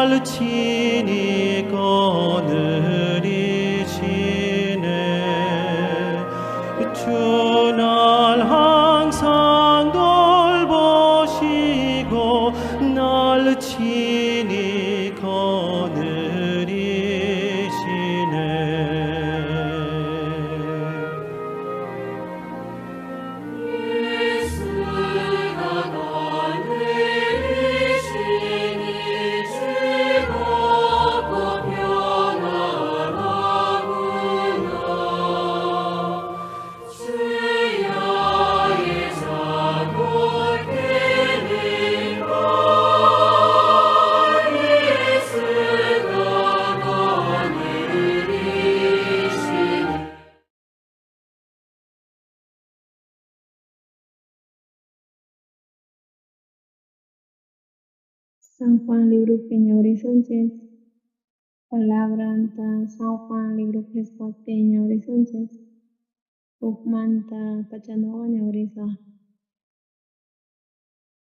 날 친히 거느리시네. 주 날 항상 돌보시고 날 친히 San Juan, libro Peña Horizontes. Palabra anta San Juan, libro Pesca Peña Horizontes. Ukmanta Pachanoaña Horiza.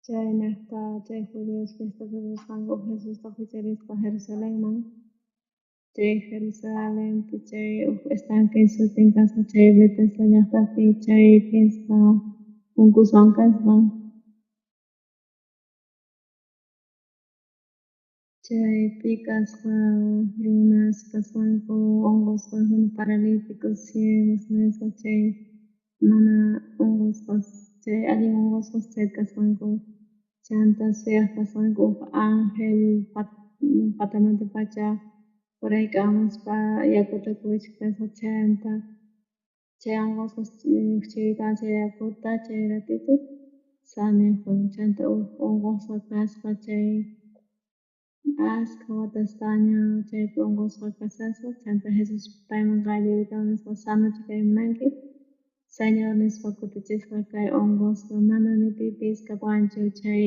Chay nesta, chay judíos fiesta de los sangos Jesús tajucherisca Jerusalén man. Chay Jerusalén, chay están que su casa chay vete sañasta chay fiesta. Un cusón casman. Chay picas runas casanco hongos paralíticos ciegos nesa chay mana hongos chay allí hongos chay casanco chantas feas casanco ángel patamante pacha por ahí camas pa yakuta kuch casa chanta chay hongos chivita chay yakuta chay ratito sane chanta hongos casca chay Askawatastaña chay pungusqa kasasqa chanta Jesus payman qallirita nisqa sano chikaymanki Señor nisqa kutichisqa kay unqusqa manami pipis kapuanchu chay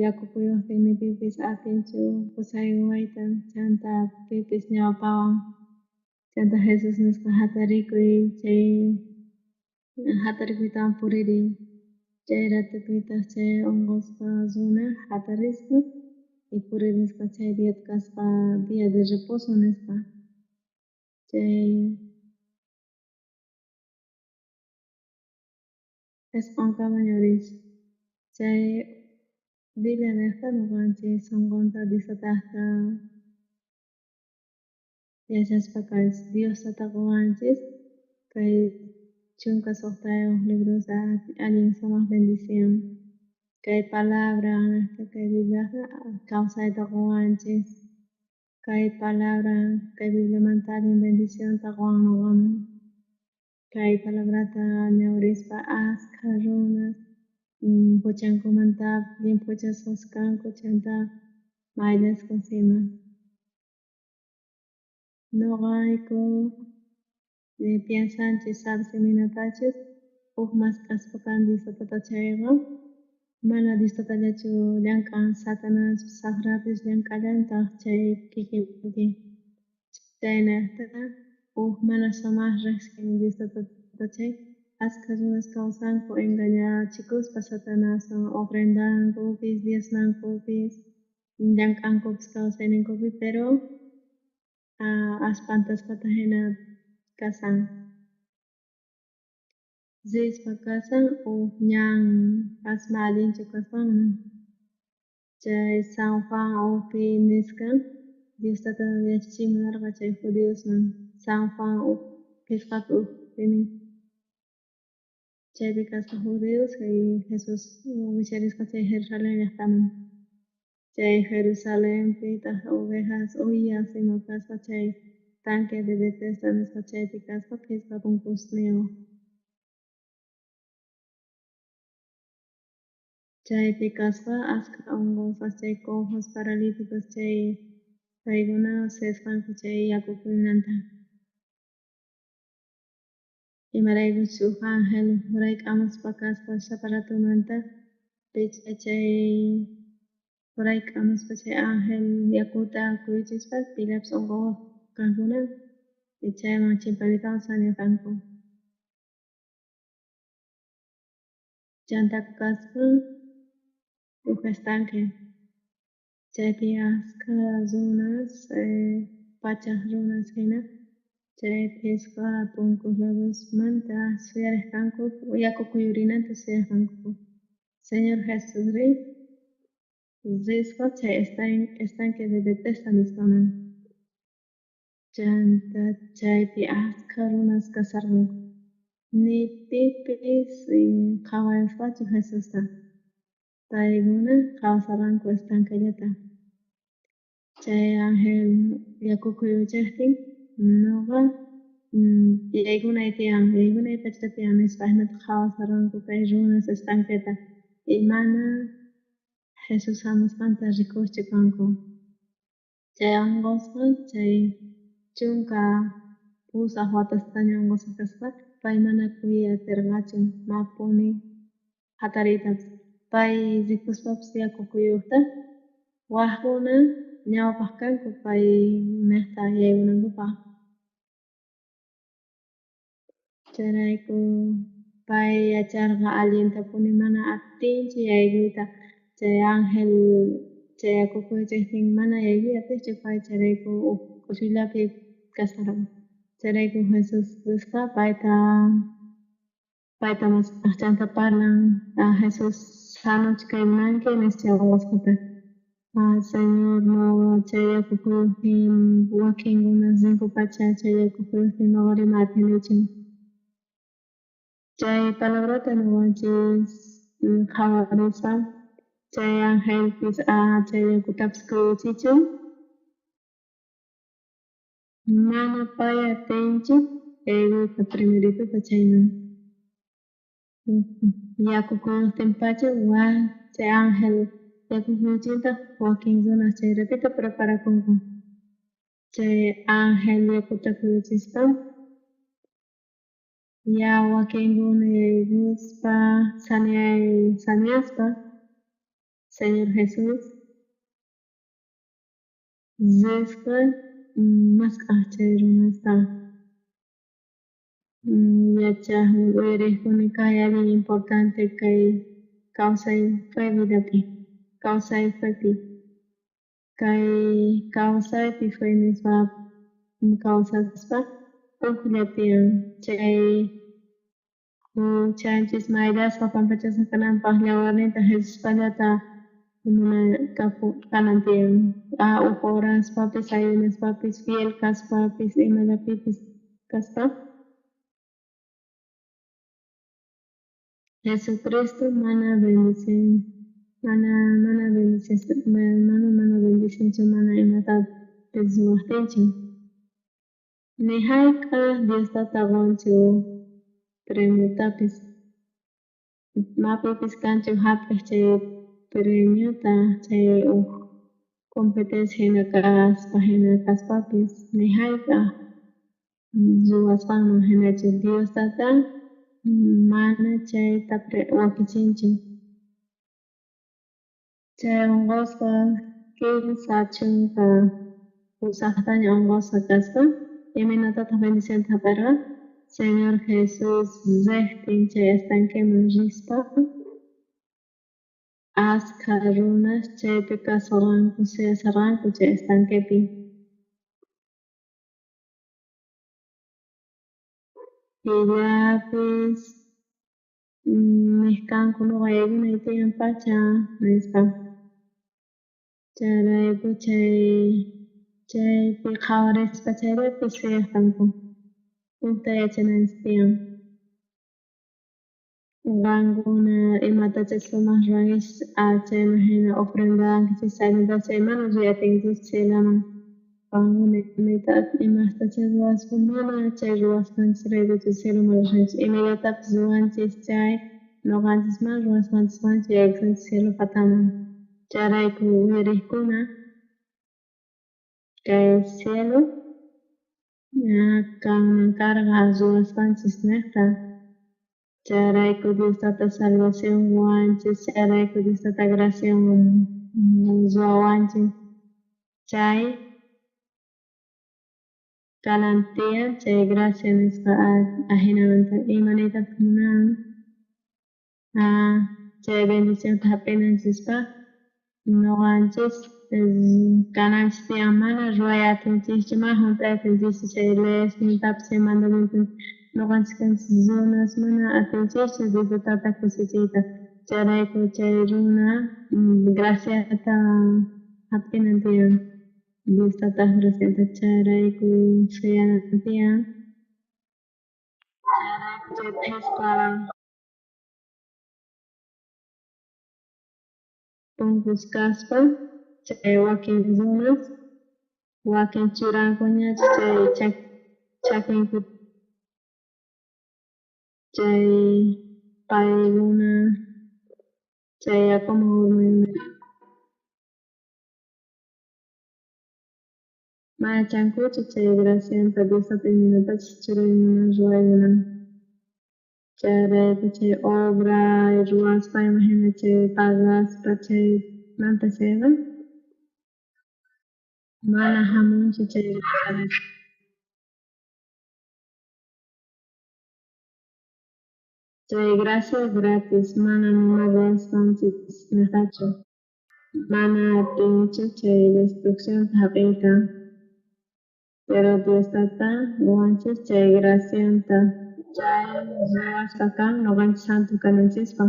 yakupuyuqtin ni pipis atinchu pusay wayta chanta pipis ñawpawan chanta Jesus nisqa hatarikuy chay hatarikuytawan puririn chay ratupita chay unqusqa runa hatarisqa y puririsqa chay día kasqa día de reposo nisqa chay Espancaman yurish chay Biblia niqta ñuqanchik sunqunta disataqta yachashpa kanchik Diosta tapuwanchik kay chunka suqtayuq librosa allin sumaq bendición kay palabra kay Bibliata kawsayta quwanchik kay palabra kay Bibliamanta allin bendicionta quwan ñuqaman kay palabrata ñawirispa ashka runas huchankumanta limpuchasqaskanku chanta mayllasqasima ñuqayku piensanchik sabsiminatachik huk mas k'aspa kan Diosota chayqa mana Diostallachu llamk'an Satanás saqrapish llamk'allantaq chay kikinpi chaynata huk mana sumaq riqsin Diosota chay ashka runas kawsanku engañachikuspa Satanaswan ofrendankupis diezmankupis llamk'ankupis kawsayninkupi pero aspantaskata hina kasan rishpa kasan huk ñan asma allinchu kasanman chay San Juan ukpi nisqa Diostata yachachimunarqa chay judiosman San Juan uk qillqapi ukpi nin chaypi kasqa judios y Jesus wicharisqa chay Jerusalén llaqtaman chay Jerusalenpitaq ovejas uyas ima kasqa chay tanque de Betesda nisqa chaypi kasqa qillqa punkusniyuq chaypi kasqa ashka unqusqa chay cojos paralíticos chay paykuna sesqanku chay yakukuymanta imaraykuchus huk ángel jurayk'amuspa kasqa shaparatumanta pichqa chay jurayk'amuspa chay ángel yakuta kuyuchishpa pilapish unquwaq kankuna y chayman chimpanitawan sañurqanku chanta kasqa huk estanque chaypi askha runas pachak runas hina chaypisqa punkuq ladosmanta suyarijarkanku yaku kuyurinanta suyarijarkanku Señor Jesusri risqa chay estanque de Bethesda nisqaman chanta chaypi askha runas kasarqanku ni pipis qhawayusqachu Jesusta paykuna kawsarqanku estanquellata chay angel yakupi wichaqtin ñuqa yaykunay tiyan yaykunay pachapi tiyan nispa hinata qhawasarqanku kay runas estanqueta y mana Jesus hamusqanta rikuqchu kanku chay unqusqa chay chunka pusaq watastaña unqusqa kasqa pay mana kuyatirqachu mapuni hatariytapas pay rikuspapas yaku kuyuqta waqkuna ñawpaq kanku pay niqta yaykunankupaq chayrayku pay yacharqa allintapuni mana atinchu yaykuyta chay angel chay yakupi wichaqtin mana yaykuy atiqchu pay chayrayku uchullapi kasharqan chayrayku Jesus risqa payta aqchanta parlan Jesus shamuchi kaymunanki nischa unqusqata Señor ñuqa chay yakupi lluqtin wakinkuna 5 pacha chay yakupi lluqtin ñuqa rima atinichu chay palabrata ñuqanchis qhawarispa chay angelpis chay yakutapas kuyuchichun mana pay atinchu yaykuyta primerituta chayman yaku kuyuptinpacha chay angel yakupi kuyuchinta wakin runa chayrapika preparakunku chay angel yakuta kuyuchispa ya wakinkuna yaykuspa sañaspa Señor Jesus risqa maskhaq chay runasta yachaqmun uyarikuni kay allin importante kay kawsay fue vidapi kawsay fepi kay kawsaypi fue nispa kawsaspa uklla tiyan chay chanchis mayllasqa pampachasqa kananpaq yawarninta Jesuspallata kanan tiyan uk hораspapis ayunaspapis fiel kaspapis imallapipis kaspa Jesucristo mana bendicinchu mana imatapis ruwaqtinchu ni hayk'a Diosta taqwanchu premiotapis mapipis kanchu hap'iq chay premiota chay competencia hina kaspapis ni hayk'a ruwasqanman hinachu Diostata mana chayta wakichinchu chay unqusqa kimsa chunka pusaqtaña unqusqa kaspa iminatataq bendicionta hap'irqa Señor Jesus riqtin chay estanqueman rispa askha runas chaypi kasuranku suyasarqanku chay estanquepi illapis niqkanku ñuqa yaykunay tiyan pacha nispa chayrayku chaypi qhawarispa chayrapi suyaykanku ukta yachananchis tiyan qankuna imatachus sumaq ruwankichis chayman hina ofrendawankichis chaymunta chay mana riy atinkichis cielaman qankuna imaqtachus ruwaspa mana chay ruwasqanchisraykuchus cieloman rishanchis imallatapis ruwanchis chay ñuqanchis mana ruwasqanchismanchu yaykusunchis cielo pataman chayrayku uyarikkuna kay cielo kanman karqa ruwasqanchis niqta chayrayku Diostata salvación ruwanchis chayrayku Diostata graciawan ruwawanchis chay kanan tiyan chay gracia nisqa ahinamanta imaniytapas munan chay bendicionta hap'inanchikpa ñuqanchis canales de amana royalties más junto a les taps mandamientos no consisten zonas mana atención desde tata cosechita cara cocheruna gracias a aprendiendo desde tata gracias cara sea nantia cara Pungkus Kasper, chay wakin zonas, wakin churankuña chakin chay payguna chay akomoduna mayachankuchu chay gracianta 10 minutos churaymuna ruwayguna chayrayku chay obra ruwaspa imagina chay pagaspa chay manta chayqa mana hamunchu chay chay gracias gratis mana nima ruwaspanchis nijachu mana atinchu chay destrucción hap'iyta pero Dios tata guanchis chay gracianta chay ruwaspa kan noqanchis santo kananchispa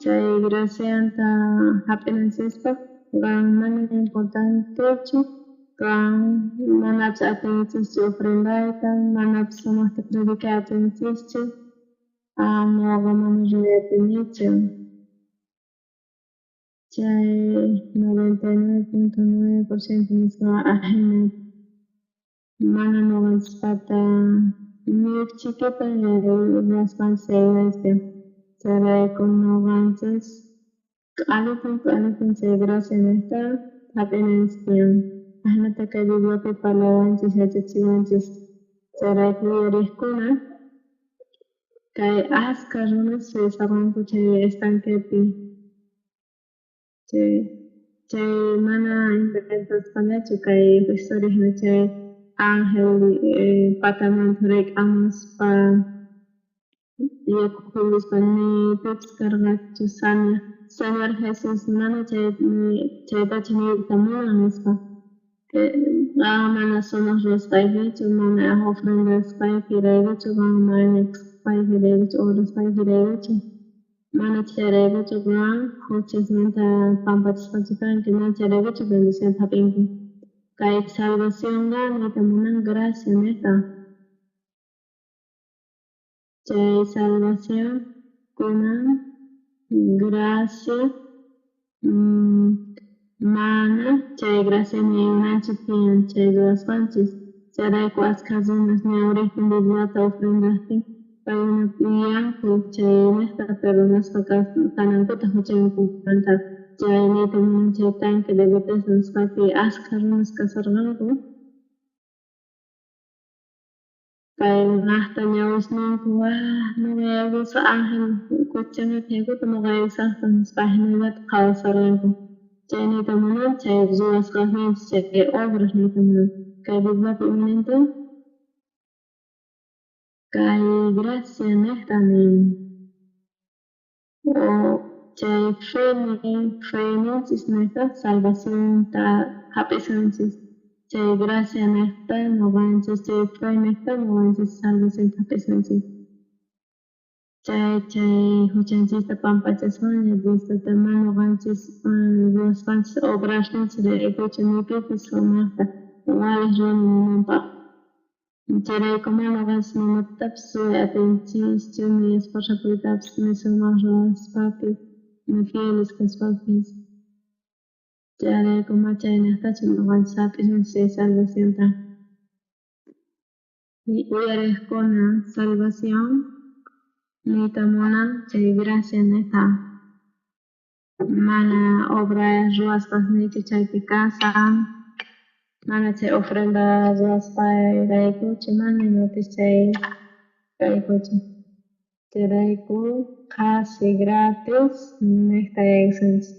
chay gracianta hap'inanchispa kan mana importantechu kan manachu atinchikchu ofrendayta manachu sumaqta predicar atinchikchu noqa mana rurayatinichu chay 99.9% nisqa ajena mana noqanchispata niyuk chiquita ruwaspanchis chayraypi chayrayku noqanchis alipin chay gracia niqta hap'inanchis tiyan ajnata kay Bibliapi parlawanchis yachachiwanchis chayrayku yuyariqkuna kay ashka runas riqsarqanku chay estanquepi chay mana inventasqallachu kay historia chay ángel patamanta riq'amuspa yaku Jesuspa ni pipis karqachu Señor Jesus mana chaytachu niyukta munan nispa mana sumaq ruwaspaypichu mana ofrendaspaypi raykuchu mañakuspaypi raykuchu oraspaypi raykuchu mana chayraykuchu kan juchasmanta pampachishpachu kanki mana chayraykuchu bendicionta hap'inki kay salvacionqa niyta munan gracia niqta chay salvación kunan gracia mana chay gracia niyunanchik tiyan chay ruwaspanchis chayrayku ashka runas ñawiriptin Bibliata ofrendaptin paykuna yuyanku chay niqta perdonashpa kanankuta huchaynimanta chay niyta munan chay tanque de Bethesda nisqapi ashka runas kasharqanku kaynaqta ñawisninku nuqa yaykusqa ángel kuchamanta yakuta nuqa yaysaqta nispa hinallata qhawasarqanku chay niyta munan chay ruwasqaqninchis chay obras niyta munan kay Bibliapi imanantin kay gracia niqta nin chay fe ninchis niqta salvacionta hap'isunchis chay gracia niqta noqanchis chay fe niqta noqanchis salvacionta hap'isunchis chay huchanchista pampachaspaña Diostata mana noqanchis ruwaspanchis obrarninchis raykuchu ni pipis sumaqta walik runa ninanpaq chayrayku mana noqanchis nimatapis surya atinchikchu ni esforzakuytapis ni sumaq ruwaspapi ni fieles kashpapis chayrayku ma chay niqtachu noqanchis hap'isunchis chay salvacionta uyariqkuna salvación niyta munan chay gracia niqta mana obra ruwaspaqnichu chaypi kasan mana chay ofrenda ruwaspay mana imapish chay kaykuchu chayrayku qasi gratis niqta yaykusunchis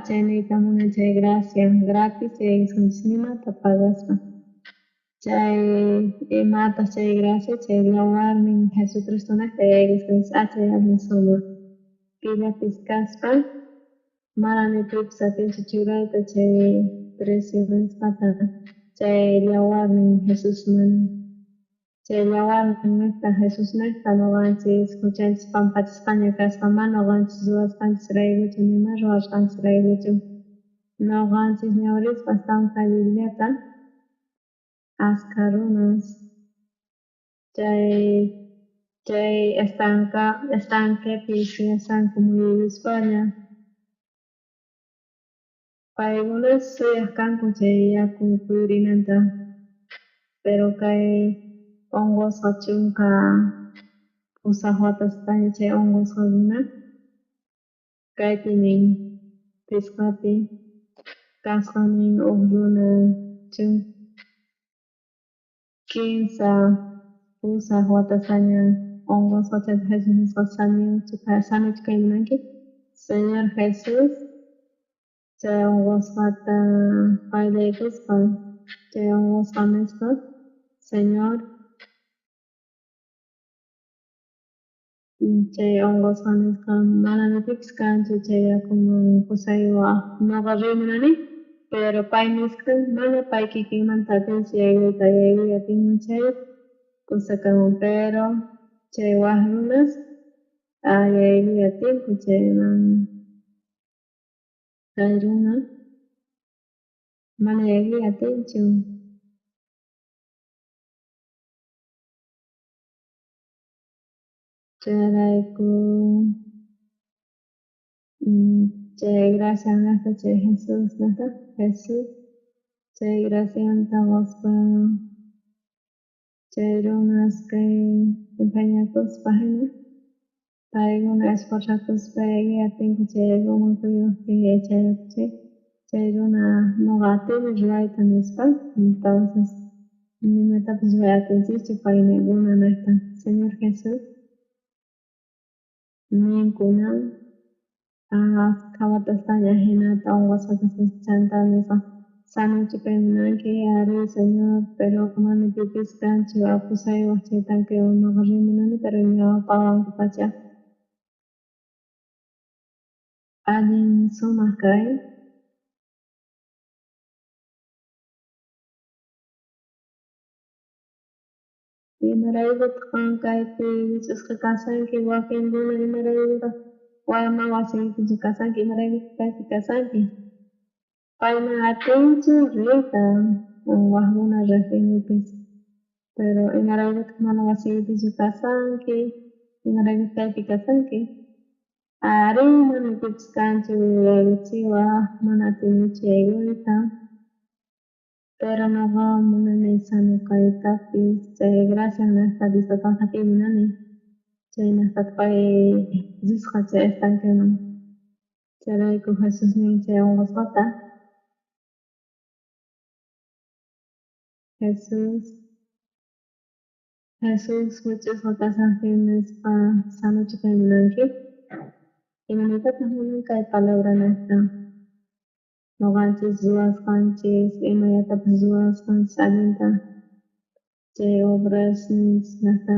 chay niyta munan chay gracia gratis yaykusunchis nimata pagashpa chay imata chay gracia chay yawarnin Jesucristo niqta yaykusunchis chay allin sumaq killapis kaspa Marani pipsatin chuchurayta chay presidenciata chay yawarnin Jesús man chay yawarnin neta Jesús neta noqanchis huchanchis pampachisqaña kasqa mana noqanchis ruwasqanchis rayguchu nima ruwasqanchis rayguchu noqanchis ñawrispas Santa askha runas chay estanquepi riyasanku muyurispaña paykunas suyaq kanku chay yaku puyurinanta pero kay unqusqa chunka pusaq watasqaña chay unqusqakuna kaypinin pisqapi kasqanin huk runa kimsa pusaq watasaña unqusqa chayta Jesus nisqa sanuchi kay munanki Señor Jesus chay unqusqata payllaykusqa chay unqusqa nisqa Señor chay unqusqa nisqa manami pipis kanchu chay yakuman pusayuwaq ñuqa rimunani pero pay nisqa mana pay kikinmanta atinchu yaykuyta yaykuy atinman chay kusakamun pero chay waq runas yaykuy atinku chayman kay runa mana yaykuy atinchu chayrayku chay gracias chay Jesus chay gracianta Diospa chay runas kay empeñakuspa hina paykuna esforzakuspa yaykuy atinku chay yaykuman kuyuqtin yachayaptin chay runa ñuqa atini rurayta nispa entonces nimatapish ruray atinchikchu pay munanayta Señor Jesus ninkuna askha watasaña hinata unqusqa chanta nisqa sanuchi kay munanki ari Señor pero mana pipis kanchu pusayuwaq chay tanqaywan ñuqa rimunani pero ñawpaqwankupacha allin sumaq kay imaraykuta kaypi wich'usqa kasanki wakinkuna imaraykutaq mama wasiykipichu kasanki imaraykutaq kaypi kasanki pay mana atinchu riyta waqkuna riqsinkipish pero imaraykutaq mana wasiykipichu kasanki imaraykutaq kaypi kasanki ari mana pipis kanchu yaykuchiwaq mana atinichu yaykuyta pero ñuqa munani sanukaytapish chay gracias nishpa Diostawan qatiy munani chay nisqata pay risqa chay estanqueman chayrayku Jesus nin chay unqusqata Jesus wich'usqa kasaqtin nispa sanuchikay munanki imanuytataq munan kay palabra nishpa ñuqanchis ruwasqanchis imayatapas ruwasqanchis allinta chay obras nishkata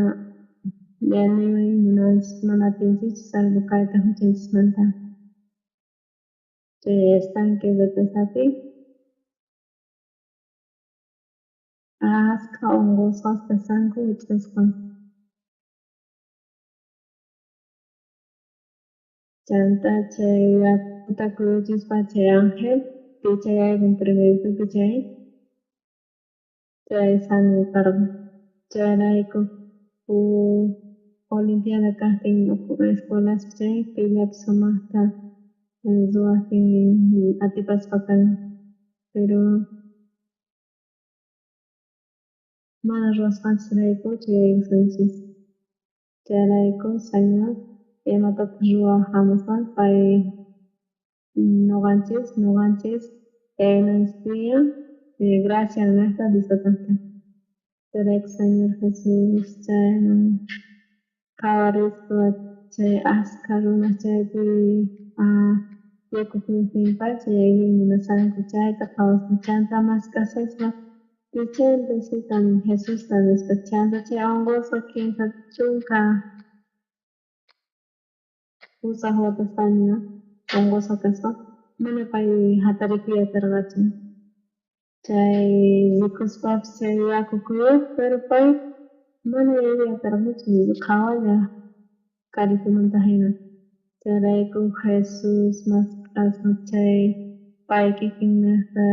yanimi munanchis mana atinchikchu salvo kayta huchanchismanta chay estanque Bethesdapi askha unqusqas kasanku wich'usqa chayanta chay yakuta kuyuchispa chay angel pichayaymun primero tukuy chay sanu karqa chayrayku olimpiada kaqtin escuelaspi chay pillapi sumaqta ruwaqtin atipasqa kan pero mana ruwasqanchis yaykusunchis chayrayku Señor imatapas ruwaq hamusqa pay ñuqanchis yaykunanchispiña gracias nishpa Diosotanta chayrayku Señor Jesus chayman qhawarispa chay askha runas chaypi yakupuyuptinpacha yaykuy munasanku chayta qhawaspa chanta mas kasashpa pichanta Jesusta nispa chanta chay unqusqa kimsa chunka pusaq watasqaña ongoza kaspa mana pay hatari kuya targachin chay rikuspa chay yaku kuyuk pero pay mana yaya targachin khawalla karikumanta hina chayrayku Jesus mas asma chay pay kikin nesta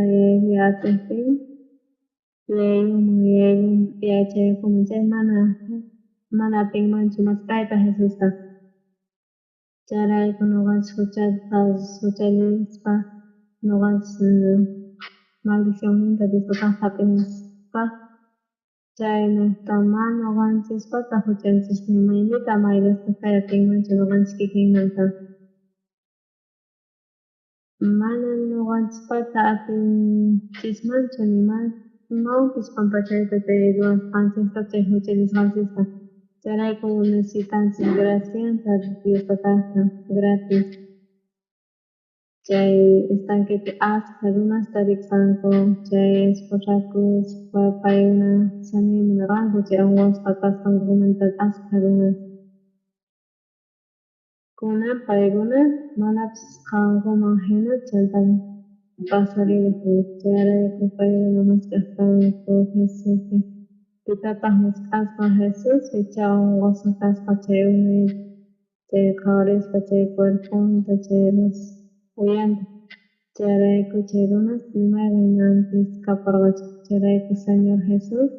yatipin yachaykuman chay mana atinmanchu mas kayta Jesusta chayrayku ñuqanchik huchallispa ñuqanchik maldicionninta Diospa tapinispa chaynaqa mana ñuqanchispata huchanchik maynita mayrasta kay atinmanchu ñuqanchik kikinmanta mana ñuqanchispata atinchismanchu nima imawanpish pampachayta chay ruwasqanchikta chay huchallisqanchikta chayrayku necesitanchik gracianta Diospataka gratis chay estanquepi ashka runasta riqsanku chay esposakuspa paykuna sanimun ranku chay unguwasqa kasqankumanta ashka runa kunan paykuna manapish qankuman hina chayta pasaririjun chayrayku paykuna maskashpanku Jesuspi pitapas maskasqa Jesus picha unguwasqa kasqa chay unay chay qawarishpa chay cuerpunta chay uyanta chayrayku chay runas imaymunanpis kaparqachu chayrayku Señor Jesus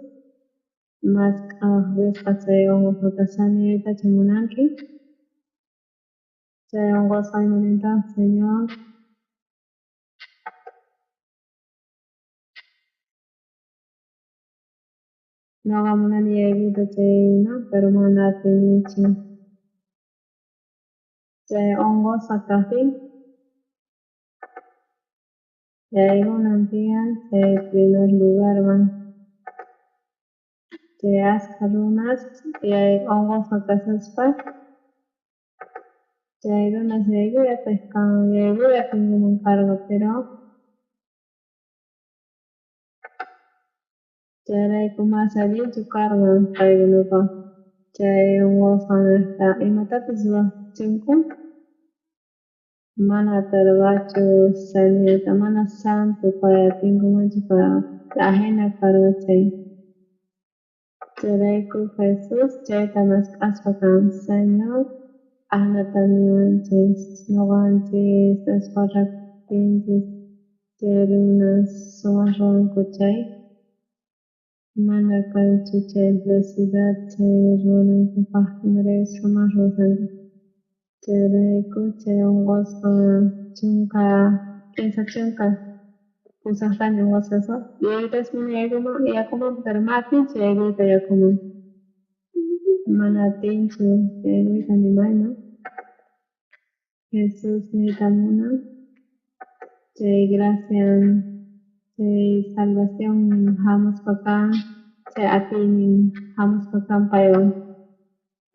maskaq Diosqa chay ungujuta saniyaytachu munanki chay unguwasqa imanenta Señor ñuqa munani yaykuyta chayman pero mana atinichu chay unguwasqa kaqpin yaykunan tiyan chay primer lugarman chay ashka runas unguwasqa kasashpa chay runas yaykuyatinkuman karqa pero chayrayku mas allinchu karqa paykunaqa chay unguwasqa imatapis ruwachinku mana atarqachu saniyayta mana santo pay atinkumanchu ajena karqa chay chayrayku Jesus chayta maskaspa kan Señor ahnata niwanchik ñuqanchik esposakunchik chay runas sumak ruwanku chay mana kanchu chay felicidad chay runankupaq imaraykush sumak rurashanta chayrayku chay unguwasqa chunka kimsa chunka pusaqtami unguwasqaqa yuyaytash mana yakuman pero mana atinchu yaykuyta yakuman mana atinchu yaykuyta nimayna Jesus niyta munan chay gracian chay salvación hamuspa kan chay atiynin hamuspa kan paywan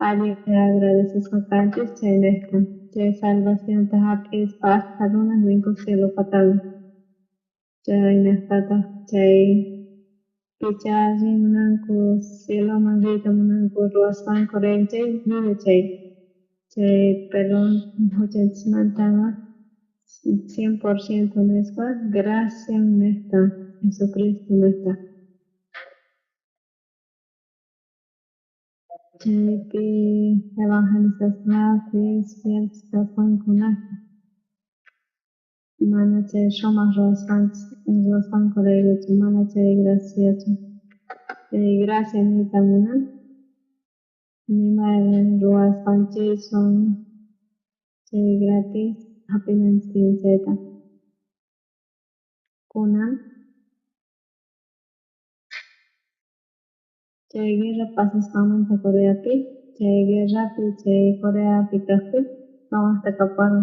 alli agradecesqa kanchik chaynayta chay salvacionta hap'ispa ashka runas rinkun cielo pataman chaynatata chay picha rimunanku cieloman riyta munanku ruwasqanku rinchay lliwi chay perdón huchanchismantaqa 100% nispa gracias nesta Jesucristo nesta chaypi evangelizacionpi fielkasqankunaka mana chay shumaq ruwasqanku raykuchu mana chay graciachu chay gracia niyta munan nima ruwasqanchikwan chay gratis hap'inanchik tiyan chayta kunan chay guerra pasasqanmanta Coreapi chay guerrapi chay Coreapi kaqpi ñuqaqta kaparqa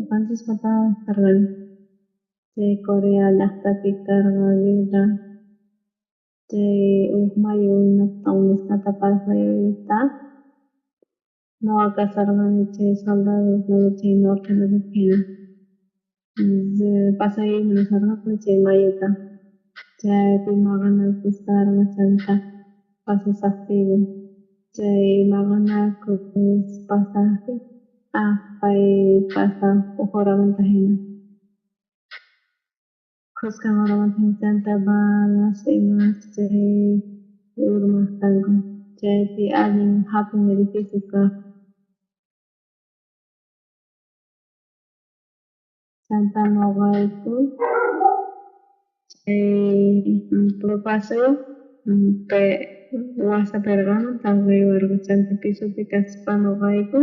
qanchispata karqani chay Corea llaqtapi karqa guerra chay huk mayu willmata nisqata pasayta ñuqa kasharqani chay soldados chay norte hina pasayman nisharqakuni chay mayuta chaypi maqanakush karqa chayta pasasaqpimi chay maqanakush pasaqpi pay pasa ujoraman tahina. Kuskan oraman tahina chanta balas imas chay urmas tango. Chay pi alguien hapun edificio ka chanta mogaiku. Paso pe wasa pergano tango iwargo chanta piso pi kaspanogaiku.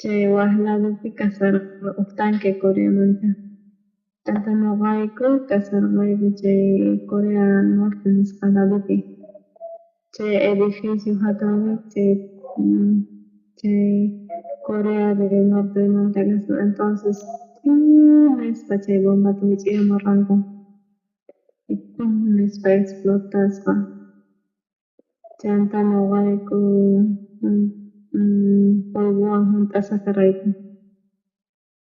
Chay wahlado pi kasar uktanque Coreamanta. Chanta mogaiku kasargaiku chay Corea Norte nisqaladopi. Chay edificio hatun chay Corea del Norte manta kaspa entonces nespa chay bombata wich'iyamurranku. Nespa explotasqa. Chanta mogaiku polvowan hunt'asaqarayku.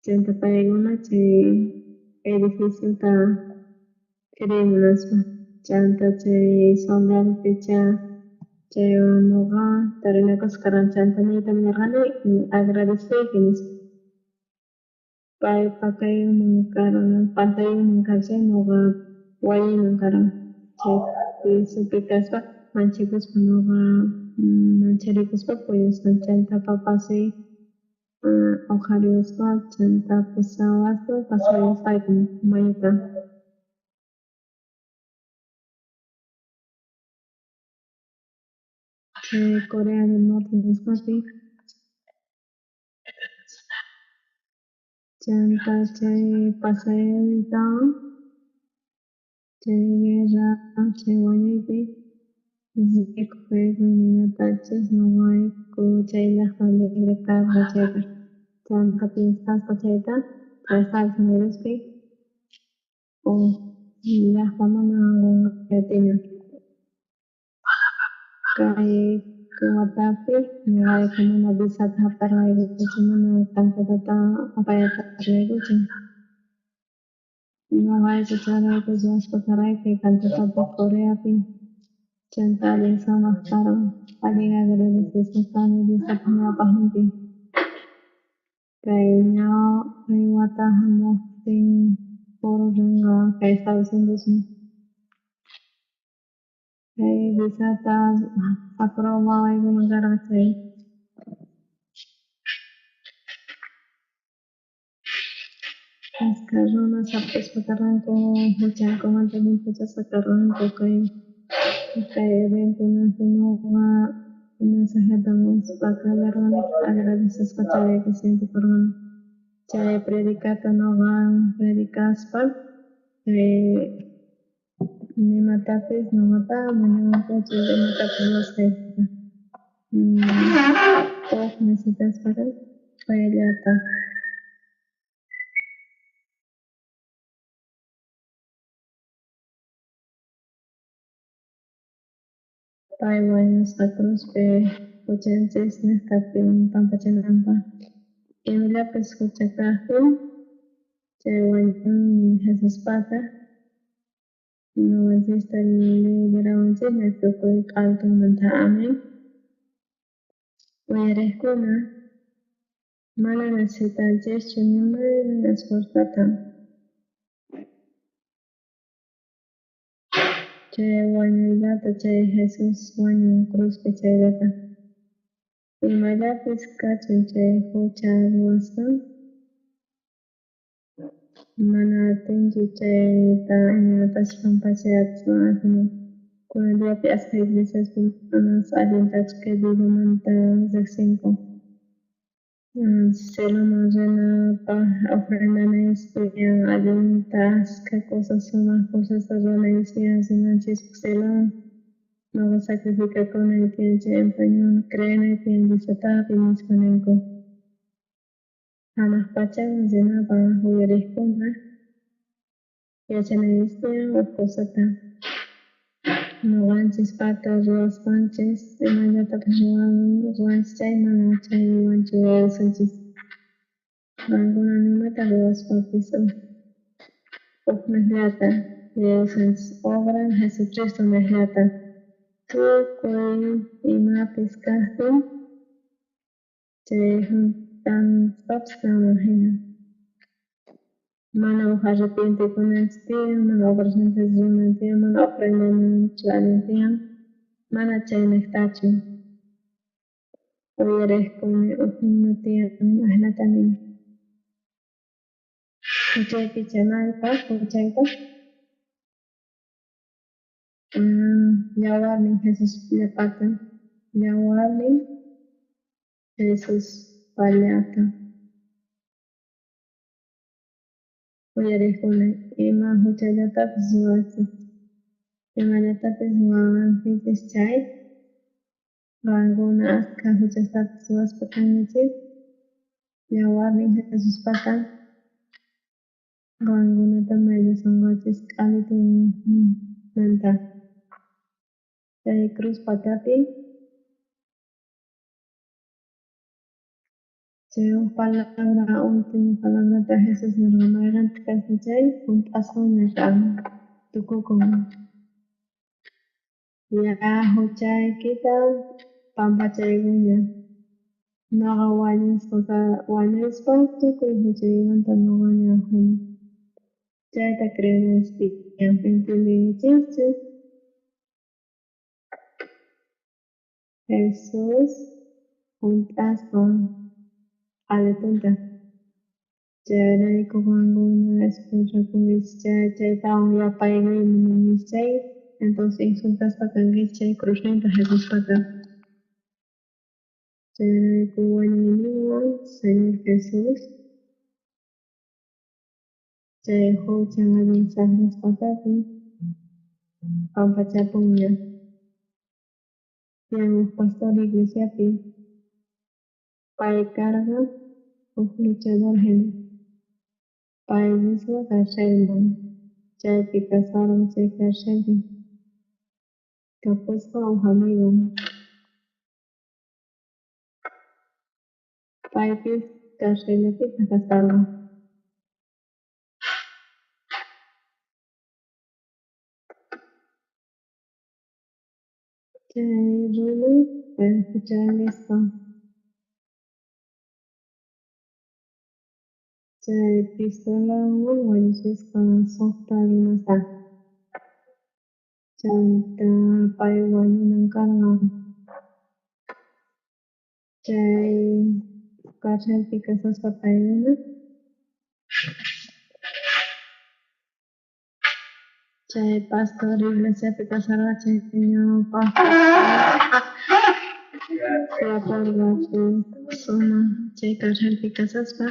Chanta paykuna chay edificiota querimunaspa. Chanta chay soldado picha chay nuqa tarinakusqaran chanta niyta nirqani agradeciyki nispa. Pay pakayman karan pantayunman karchay nuqa wayayman karan chay pisupi kaspa manchikuspa nuqa mancharikuspa puyusqa chanta papasi awqariwaspa chanta pusawaspa pasayasqayku mayuta. Chay Corea del Norte nispapi chanta chay pasayta chay guerra chay wañuypi zikuypi ninatachus nuqayku chay llaqta libre karqa chayta chanta pensaspa chayta chay Estados Unidospi llaqta mana qunqayatina. Kay watapi nuqayku mana visata hap'arqaykuchu mana tantatata apayatarqaykuchu. Nuqayku chayrayku llushqa karayku tantatapi Coreapi chanta allin samaq karan allin agradecesqa kani Diostawan ñawpaqninpi. Kay wata hamuqtin puru rinqa kay Estados Unidosman. Kay visata aprobawaykuman karqa chay ashka runa sapushpa karqanku huchankumanta limpuchasqa karqanku kay eventomanta nuqa mensajeta munaspaqa agradecesqa charayta sentikurqani. Chay predicata nuqa predicaspa nimatapis nuqata mañawankuchu imatapis rurasqayta. Huk necesitaspaqa payllata pay wañusqa cruzpi huchanchis niqtapi pampachananpaq imallapis hucha kaqtin chay wañunmi Jesuspata ñuqanchista liberawanchikmi tukuy q'altunmanta amen. Uyariqkuna mana necesitanchikchu nimana esforzata. Chay wañuyllata chay Jesus wañun cruzpi chaylata imayllapis kachun chay hucha ruwasqa mana atinchu chayta imatashi pampachayachishpa kunan diapi ashka iglesiaspi manas allintachu kay Diosmanta riqsinku. Cielaman rinapaq ofrenda nispa allinta ashka cosas sumaq cosasta ruray nispa rimanchispa cielawan nuqa sacrificakunay tiyan chay empeñona creyanay tiyan Diostapi nispa ninku. Hamaq pachaman rinapaq uyariqkuna yachanay tiyan huk kusata nuqanchispata ruwaspanchis imallatapis ruwanchis chay mana chaywanchu riqsinchis. Qankuna nimata ruwaspapis huknaqllata riqsinchis obran Jesucristo niqllata tukuy imapis kaqtin chay juntan substancias hina. Mana arrepentikunastian, mana operaciones runantian, mana ofrendanintian, mana chaynaqtachu. Uyarikuni ukunatian ahnatanin. Huchaypi chanaypaq, huchaypaq. Yawarnin Jesus llapata, yawarnin Jesus pallata. Uyarikuni ima huchayllatapas ruwasiz, imallatapis ruwankichis chay, ruwankuna ashka huchastapas ruwaspa kankichik, yawarnin Jesus pata, ruwankunata maylla sunqunchis q'alitumanta. Chay cruz patapi, chay palabra, última palabrata Jesus nirqa mayqanti kasqa chay hunt'asqaña k'an tukukun. Ya huchaykita pampachaykuña. Ñuqa wañuspa tukuy huchaymanta ñuqaña chayta creanaspi entendichischu. Jesus hunt'asqa q'alitunta. Chayrayku wankuna escuchakunkichis chaytawan yapaymayman nishay, entonces insultaspa kankichis chay cruzninta Jesuspata. Chayrayku wañuyninwan Señor Jesus chay huchan allin saqraspatapi pampachapunña. Tiyan huk pastor iglesiapi, pay karqa huk luchador hina. Pay nisqa karcelman, chaypi kasarun chay karcelpi. Kapusqa huk amigon. Paypis karcelapita kasarun. Chay runa huchanisqa chay pistolawan wañuchisqa suqta runata. Chayta pay wañunan karqa chay karcelpi kasaspa paykuna chay pastor iglesiapi kasarqa chay pastor sumak chay karcelpi kasaspa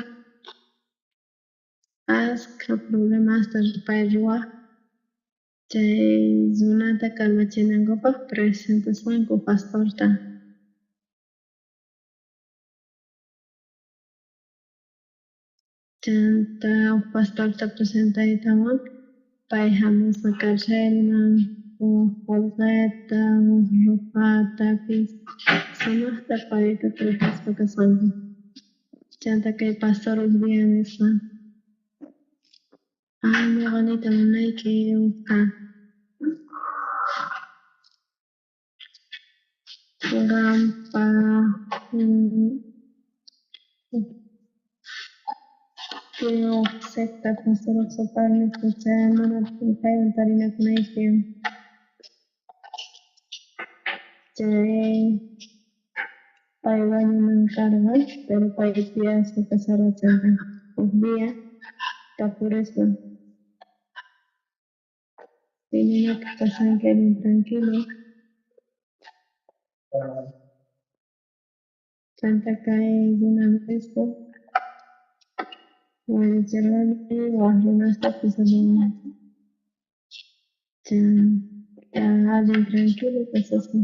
ashka problemasta pay ruwaq chay runata calmachinankupaq presentasanku pastorta. Chanta pastorta presentaytawan pay hamusqa karcelman Folgata, Rupatapis sumaqta payta trataspa kasanku. Chanta kay pastor nisqa ñuqanita munayki usqa qampa secta pastor Oxapamista chay mana paywan tarinakunayki chay pay wañunan karqa pero pay tiyasqa kasarqa chayta huk día tapurispa imañata kasanki allin tranquilo. Chanta kay runa nisqa wañuchirqani waq runastapis allin tranquilo kasasqa.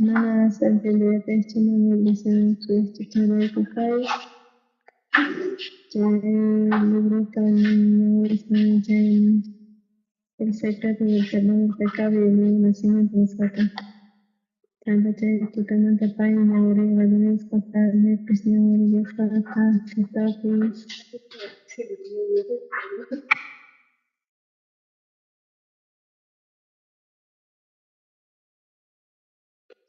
Mana sentimientos mana licencias charayku kay chay libreta ñawirispan chay el secreto del perdón del pecado y el nuevo nacimiento nisqata. Chanta chay tutamanta pay ñawirisqa Diosqa tarepis ñawirisqata tutapis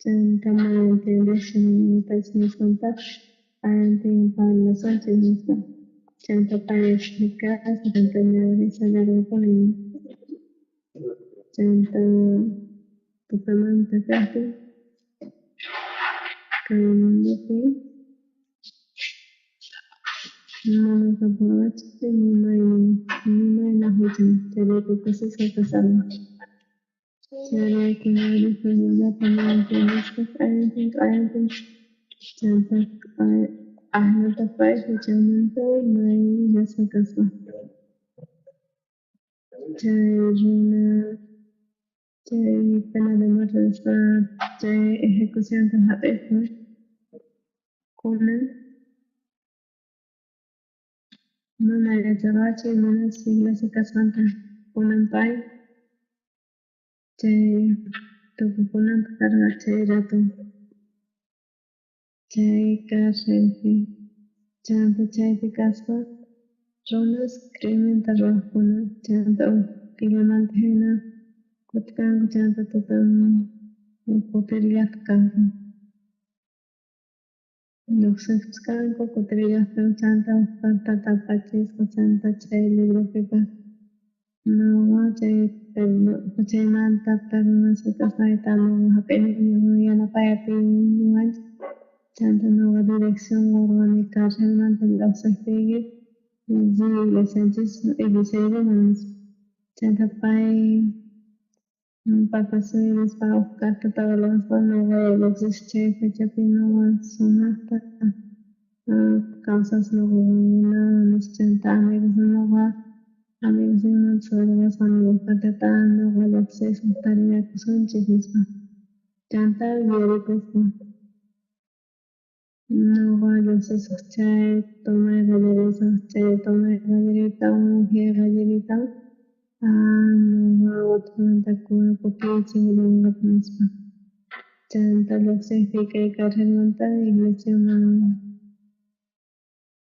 Chanta mantiene minutos mis contactos. Antes para las 11 mismo. Chanta para explicar, 79 salario con el chanta totalmente casi. Caminando no me aprovecho, no me la juego. Seré que cosas se pasaron. Seré que no hay disponibilidad para mantener I think chanta ahmeta pai huchamanta mai jasa kasa. Jai Runa, Jai pena de muerte, Jai ejecución de Jabeja, Kunan, Mana Yajarachi, Mana Sigla Santa, Kunan Pai, Jai Tukukunan Karga Jai Ratu, Jai Kashelfi, Chanta Jai Pikaspa, Ronas Krementa Rohpuna, Chanta Kilamantena, Kutkan Chanta Tutam, Putiriat Kanka. Luxemburgo Cocodrilos Chanta Santa Tapachis Santa Chay Libro Pipa No Chay Manta Perna Santa No Happy Yana Payati Nuance Santa Nova Dirección Orgánica Germán de los Espíritus y Lesentis Eliseo Santa Pai Papasoides para buscar todos los nuevos Fecha Pino Sonata causas una nischanta amigos amigos no solo amigos patatando galaxias tarea que son chismes chanta yeri no galaxias chay toma galerizas chay toma galerita mujer galerita no otro takuwa porque chingulunga misma chanta lo se fica carremanta iglesia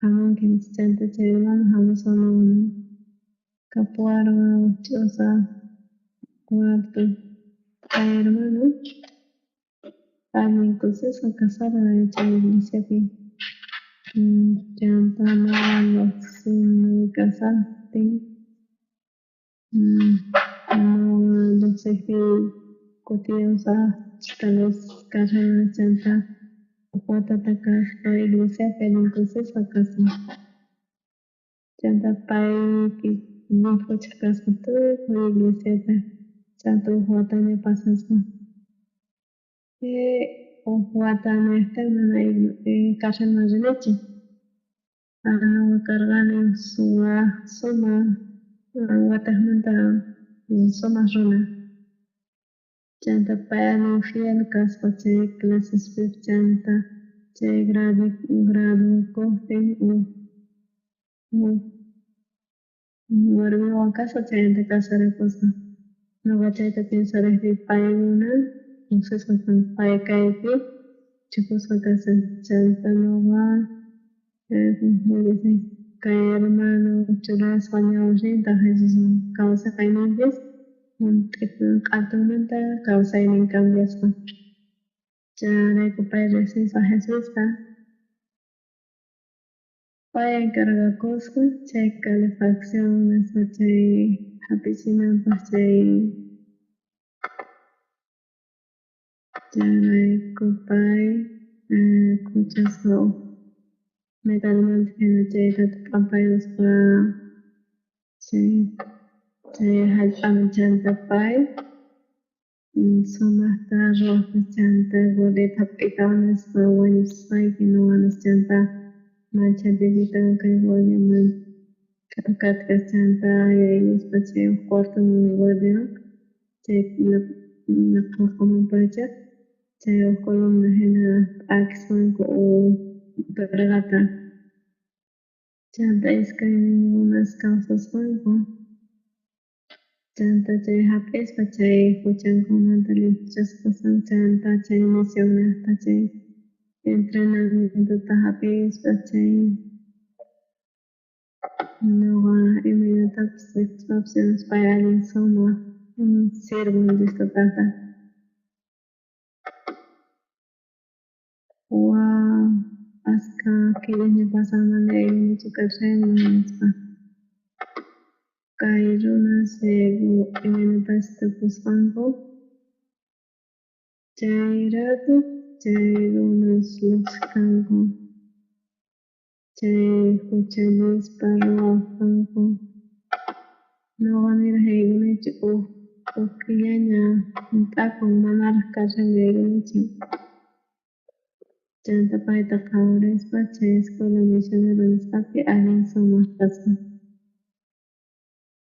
Angin Santa Chairman Hamson Capuarga Chosa Cuarto hermano entonces a casar a esta iglesia que Chantana los casaste no lo sé que cotiosa tal vez carrera chanta cuata tacas la iglesia pero entonces a casar Chanta pai que no fue chacas todo fue iglesia Santo Juatane pasasma. O Juatane está en casa más de leche. Ana cargane suma Guatemala suma runa. Chanta pai fiel caspa che clases pip chanta che grado coste Guardo a casa te casaré cosa. No bachata piensa desde paiguna, entonces con paikaiti, chicos a casa chanta no va, dice que hermano chura España oyenta Jesús causa painantes, un cartonanta causa en cambios. Ya recupera a Jesús Para encargar cosas, check calefacción, check piscina, check jarai kupai, kuchaso, metal mantiene check campainos para check halpan chanta pai, somasta roja chanta goreta pitanes para buenos que no van chanta mancha de vida que voy a Katka Santa y espacio corto muy guardia, se la como pacha, se o columna gena axon o pergata. Chanta es que unas causas fuego. Chanta che hapes pache fuchan como muchas cosas chanta che misión hasta che entrenamiento tahapes pache no va inmediatas opciones para alguien soma un sirvo de esta plata. ka kilinya pasangan yang juga saya mengispa. Kairuna segu imenitas tepus kanko. Jairatu jairunas lux kanko. Jai huchanis parwa kanko. Noganir heigune cukup ukiyanya entah kung manar kasang heigune cukup. Janta paita kaures pa ches kola misioneros tapi alin somos casa.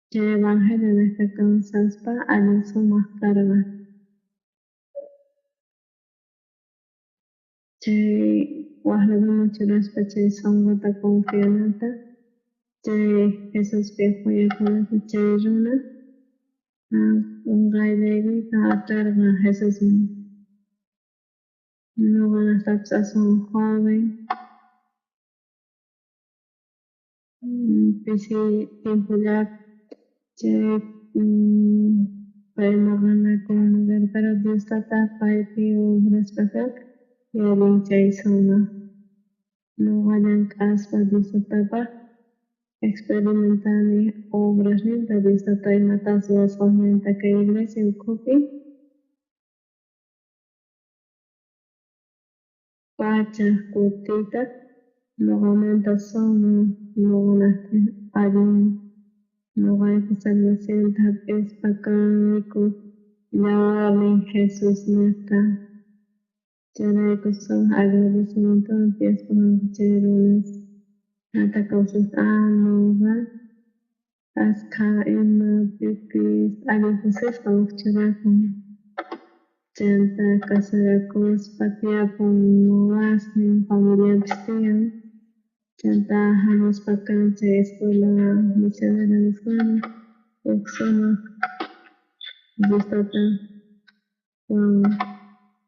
Que evangelio en esta causas pa alin somos carga. Que wahlado mucho raspa che songota confianata. Que Jesús viejo y con che runa. Un gailegi ka atarga Jesús. No van a estar son joven. Pisi tiempo ya que para magana con el pero Dios tata paiti obras pasar y el hinchaizona. No vayan caspa Dios tata experimentando obras ni de Dios tata y matas las herramientas que iglesia ocupe. Pacha kutita no aumenta sono no ganaste algún. No hay que salvación es pacánico, la en Jesús nuestra. Llena de son agradecimiento en pies por angucherones. Hasta causas anuva, asca ema pipis, agradecemos con churaco. Janta casaracos, patia con novas, ni familia cristiana. Janta janos pacancha escuela misionera de Juan. Oksana Distata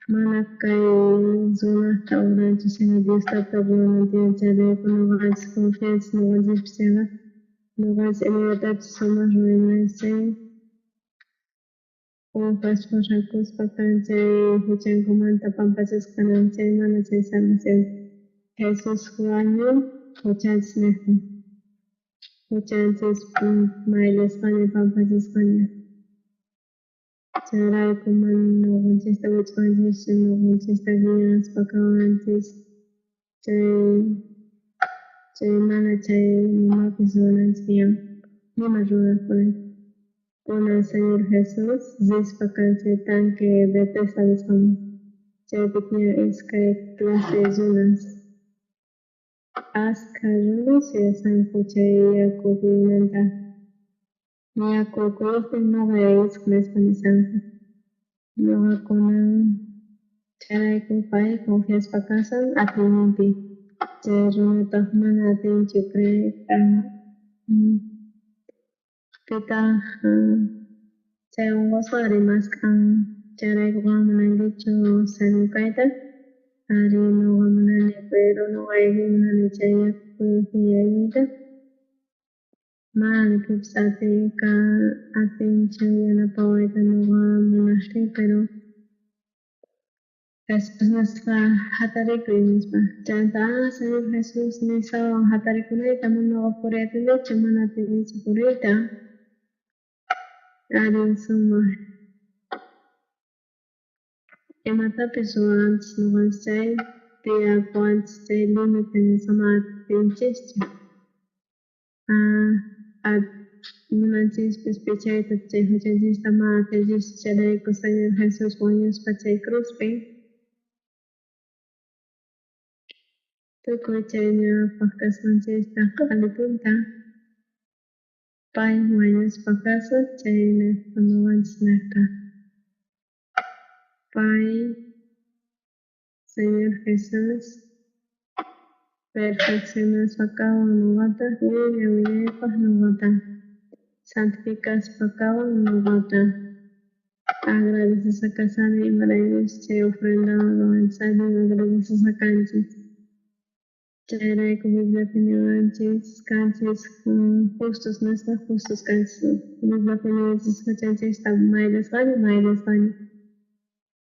mana kai zona taura jisena Distata buona diacere con vaz confianza no vaz piscina no vaz emiratat soma ruimese o paspasacos pacanche huchan comanta pampachas cananche mana se salvación Jesús Juanio huchas nejo huchas mailes España pampachas España Cara kuman nogonchista wichkanchis nogonchista guías pakawanchis chay mana chay nimapis runanchikyan nima runakunan kunan Señor Jesús zispakan chay tanque Bethesda nisqaman chaypikña iskay clase runas askha runas yasanku chay yakupimanta Yakukuykpi noqa isqnisqa nisanku noqakuna charayku pay confiaspa kasan atinninpi chay runataq mana atinchu creerta pitaq chay unqusqa rimasqan charaykuqa munankichu sañupayta ari noqa munani pero noqayki munani chay yakupuypi yaymita Mana pipas atinchu yanapawayta noqa munashti pero Jesús nisqa hatarikuy nispa chayta Señor Jesús nisqawan hatarikunayta noqa puri atinichu mana atinichu puriyta ari sumaq imatapis ruranchis noqanchis chay tiyapuwanchis chay límite nisqama atinchikchu Munanchispis pichayta chay huchanchista ma atinchis charayku Señor Jesús wañuspa chay cruzpi tukuy chayñapaq kasqanchista qhalipunta pay wañuspa kasa chayna noqanchis nisqa pay Señor Jesús perfeccionaspa kawan noqata wiñaypaq noqata santificaspa kawan noqata agradecesqa kasani imaraykuchus chay ofrendawan ruranchis agradecesqa kanchis chayrayku Bibliapi niwanchis kanchis justos nisqa justos kanchis Bibliapi niwanchis huchanchista mayllasqaña mayllasqaña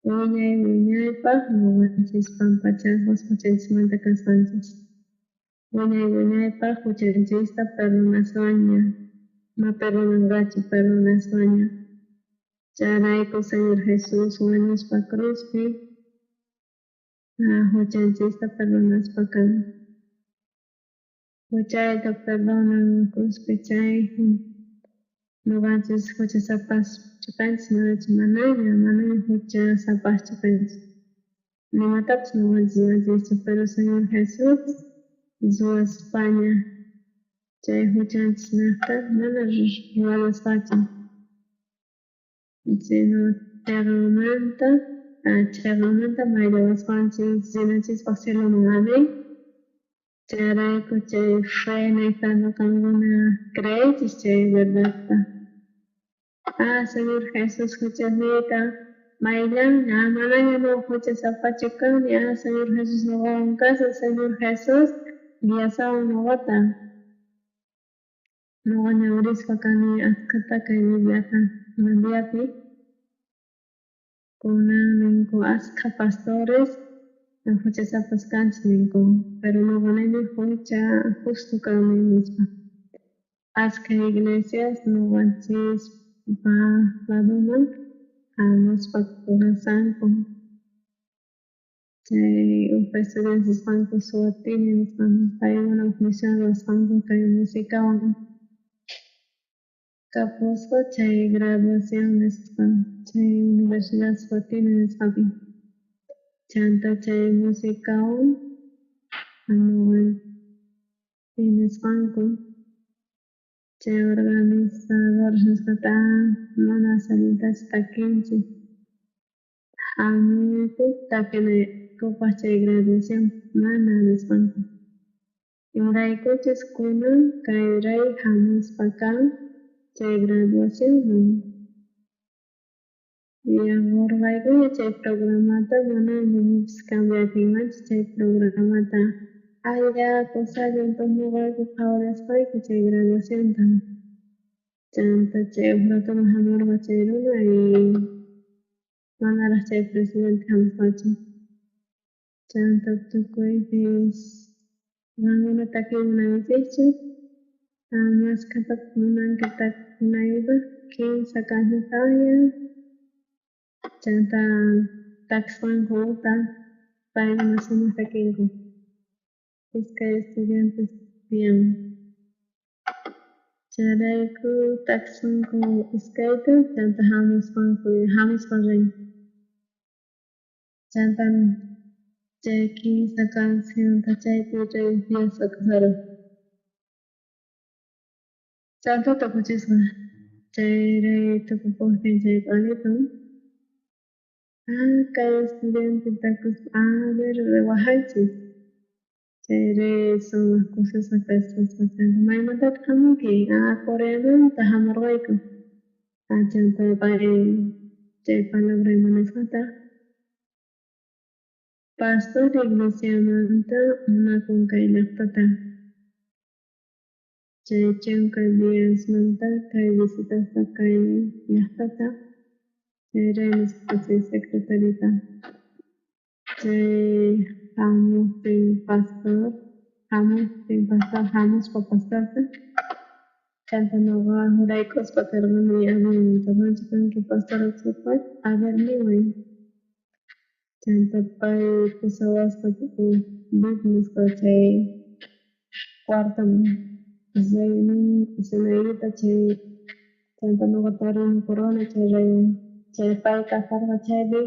wiñaypaq noqanchis pampachaspas huchanchismanta kasqanchis wiñaypaq huchanchista perdonaswaña ma perdonanqachu perdonaswaña chayrayku Señor Jesús wañushpa cruzpi huchanchista perdonaspa kan huchayta perdonan cruzpi chay nuqanchis huchasapachu kanchis manaña huchasapachu kanchis nimatapish nuqanchis ruranchikchu pero Señor Jesús ruwaspaña chay huchanchis llaqta mana ruwanaspachu sino chaqmanta maydawaspanchik llenachispa cieloman amen chayrayku chay fe niytanta qamkuna creychis chay verdadta Señor Jesús huchasniyta mayllaña manaña ñuqa huchasapachu kani Señor Jesús ñuqawan kawsay Señor Jesús guiasawan ñuqata ñuqa ñawirispa kani ashkata kay Bibliata mundiapi kunan ninku ashka pastores huchasapas kanchis ninku pero ñuqa nini hucha justo kani nispa ashka iglesias ñuqanchikpa ladoman hamuspa kawsanku chay estudiantispanku suatini nisqan paykuna misión ruwaspanku kay musicawan kapuspa chay graduación nisqa chay universidad suatini nisqapi chanta chay musicawan nisqanku chay organizadores nisqata mana salitachu takinchik hamuykuk takinaykupak chay graduación mana nisqanku imraykuchus kunan kayray hamuspa kan chay graduacionman yaykurqaykuni chay programata manami cambiatinmanchu chay programata kusalla entonces ñuqayku qhawariyashpayku chay graduacionta chanta chay ofrectawan hamurqa chay runa y manaraq chay presidente hamuspachu chanta tukuypish qamkuna takimunanchikchu mashkatapish munanki takinaypaq kimsa kaqmi kayan chanta takispanku uta paykuna sumak takinku ishkay estudiantes tiyan chayrayku takispanku ishkayta chanta hamuspa rin chanta chay kimsa cancionta chaypi Diospa kasarin chantata puchishpa chayray tukupuktin chay paliton kay estudiantetakus a ver wajaychik chayri sumak kusisqa pesaspa chanta maymantataq hamunki Coreamanta hamurqayku chanta pay chay palabra imanisqata pastor iglesiamanta munakun kay llaqtata chay chunka díasmanta kay visitaspa kay llaqtata chay nispa chay secretariota chay hamuqtin pastor hamuspa pastorta chanta ñuqa juraykuspa karqani Abelmanta manchu kanki pastor Atzupash Abel niway chanta pay kusawaspa Vic nisqa chay cuartoman señorita chay chanta ñuqa tarinipurqani chay raywan chay pay kasharqa chaypi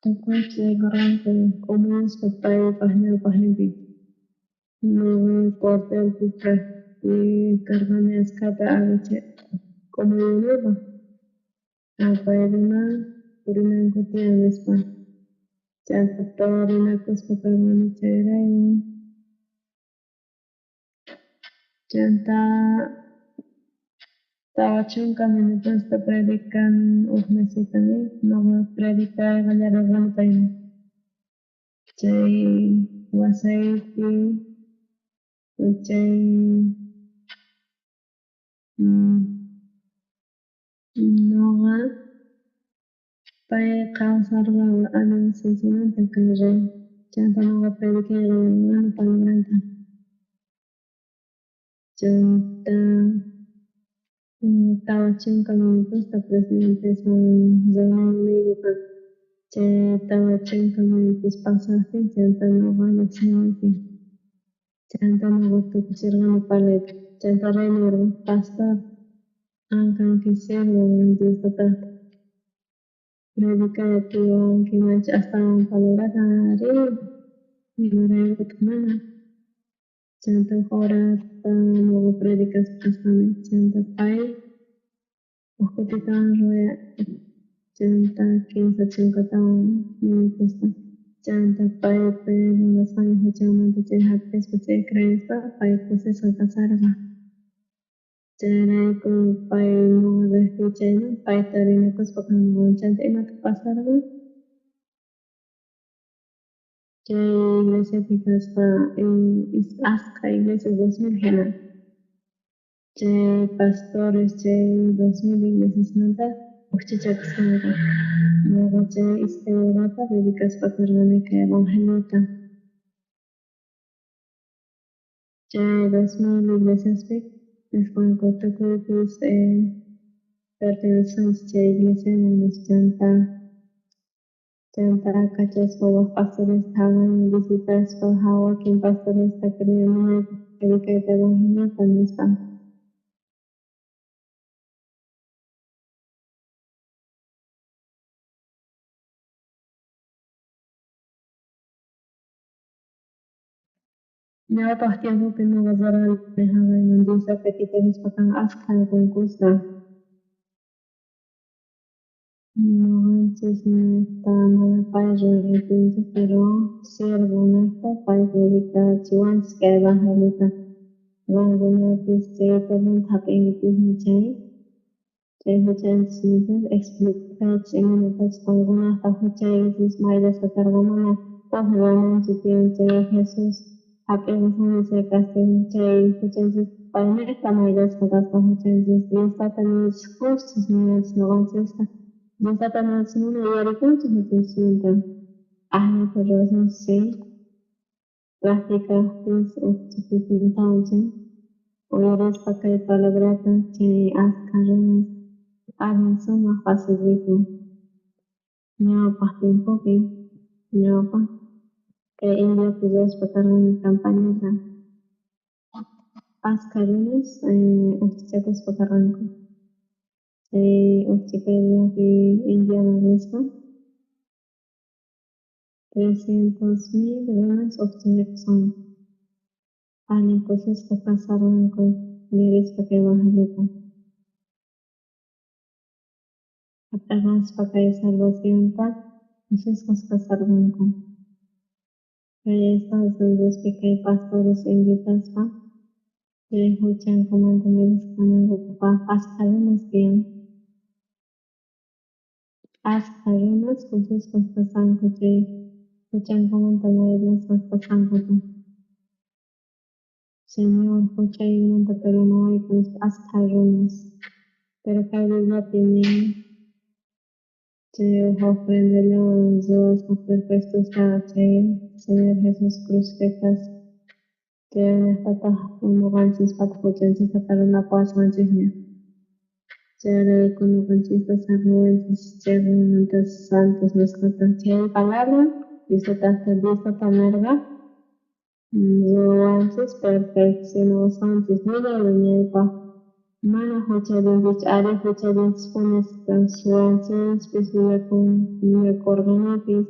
tukuypis yaykurqanku comunishpa paypaq ñawpaqninpi ñuqa cuartelpi karqani ashkata comunionapaq paykuna purinanku tiyan nispa chanta turinakuspa karqani chay raywan chanta tawa chunka minutusta predican huk mesitami ñuqa predicayqa llarirqani payman chay wasaypi chay ñuqa pay kawsarqa administracionanta kay rin Jangan lupa predicar yang paling Junta Tawachun Communities, the presidentes son zona médica. Tawachun Communities pasaje, Janta Nova Nacionality. Janta Nova Tukuchirgan Palet. Janta Renero, Pastor, Ankan Oficial, Gobernador Predicativo, que mancha hasta un palabra hari, Nimara Kemana. Janta Hora, Nova Predicas Pasame, Janta Pai, Ojotita Roya. Janta 15 tahun Minitesta Janta pai Namasan Hujaman Tuce Hapes Puce Cresta Pai Kuse Sakasarva Jana Ku Pai Mode Hujaina Pai Tarina Kuspakan Janta Emat Pasarva Jai Iglesia Picaspa is Aska Iglesia 2000 Hena Jai Pastores Jai 2000 Iglesias Santa Uchichak Santa Luego Jai Isteurata Bíblicas Paternónica Evangelita Jai 2000 Iglesias Vic Después Cotocotis pertenecen a Iglesia Janta Janta Cachas Boba Pastores Hagan Visitas Hawa Kim Pastores Takriya Predica Evangelita Nispa Ya tiempo que no vas a dar Hagan Mandisa Petita Nispakan Askan Concursa No manches, neta, mala payo, pinche, pero siervo, neta, payo, dedica, chihuans, que evangelita, vanguna, piste, también tapen, pisni, chay, huchan, sintes, explica, chiminetas, vanguna, hasta huchay, ismaila, satargamana, tohuanan, chipin, chay, Jesús, apenas no se casten, chay, huchan, payo, neta, maila, sagasta, huchan, dios, también, justos, niñas, no van, Jasa tanasini yarikan suhutinsinta. Ahli terrorism se plástica is utsupitintaunchen. Oyeres pakai palabrata che ascaronas. Alguien suma facilito. Nyapa timpoke. Nyapa. Que India pudos pakargan mi campaña. Ascaronas. Uchicakos pakarranko. Uchicakos India Nagrespa. 300,000 dólares obtuvieron al entonces que pasaron con líderes para evangelizar. Atrás para que salvación pa, entonces nos pasaron con. Estas dos pequeños pastores invitas pa, que escuchan comandantes canales pa, hasta unos días. Hasta unos entonces nos pasaron con que escuchan comandantes nos pasaron con. Señor, escucha y manda, pero no hay con hasta unos. Pero cada día tiene que ofrendarle los perfectos a Señor Jesús crucificas. Que esta uno ganchis patfuchensis para una paz ganchisnia. Chere con un ganchista sarnuensis, chere santos mescotas. Chere palabra, dice hasta dice tamerga. Zoansis perfeccionos antes, mira la nieva. Mana hochadinsis, are hochadinsis pones suansis, pisula con corganapis.